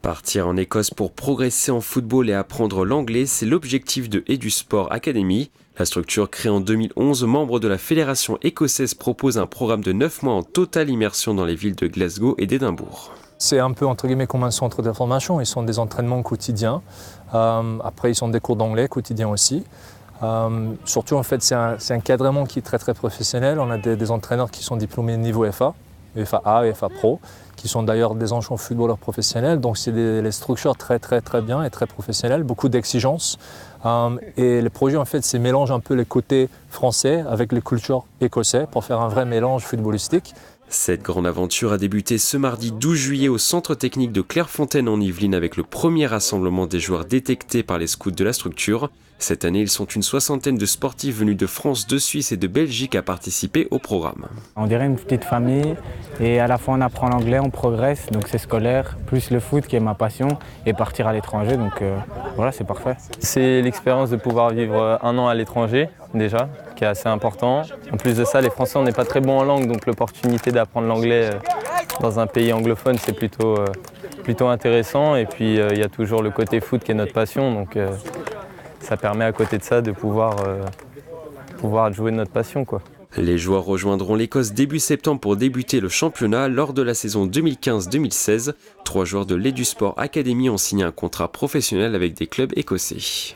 Partir en Écosse pour progresser en football et apprendre l'anglais, c'est l'objectif de Edusport Academy. La structure créée en 2011, membre de la Fédération écossaise, propose un programme de 9 mois en totale immersion dans les villes de Glasgow et d'Édimbourg. C'est un peu entre guillemets comme un centre de formation, ils sont des entraînements quotidiens. Après ils sont des cours d'anglais quotidiens aussi. Surtout en fait c'est un cadrement qui est très professionnel. On a des entraîneurs qui sont diplômés niveau FA, FA A et FA Pro, qui sont d'ailleurs des anciens footballeurs professionnels. Donc c'est des structures très bien et très professionnelles, beaucoup d'exigences. Et le projet en fait c'est mélange un peu les côtés français avec les cultures écossaises pour faire un vrai mélange footballistique. Cette grande aventure a débuté ce mardi 12 juillet au centre technique de Clairefontaine en Yvelines avec le premier rassemblement des joueurs détectés par les scouts de la structure. Cette année, ils sont une soixantaine de sportifs venus de France, de Suisse et de Belgique à participer au programme. On dirait une petite famille et à la fois on apprend l'anglais, on progresse, donc c'est scolaire, plus le foot qui est ma passion et partir à l'étranger, donc voilà, c'est parfait. C'est l'expérience de pouvoir vivre un an à l'étranger déjà, qui est assez important. En plus de ça, les Français, on n'est pas très bons en langue, donc l'opportunité d'apprendre l'anglais dans un pays anglophone, c'est plutôt intéressant. Et puis il y a toujours le côté foot qui est notre passion, donc ça permet à côté de ça de pouvoir jouer de notre passion, quoi. Les joueurs rejoindront l'Écosse début septembre pour débuter le championnat lors de la saison 2015-2016. 3 joueurs de l'Edusport Academy ont signé un contrat professionnel avec des clubs écossais.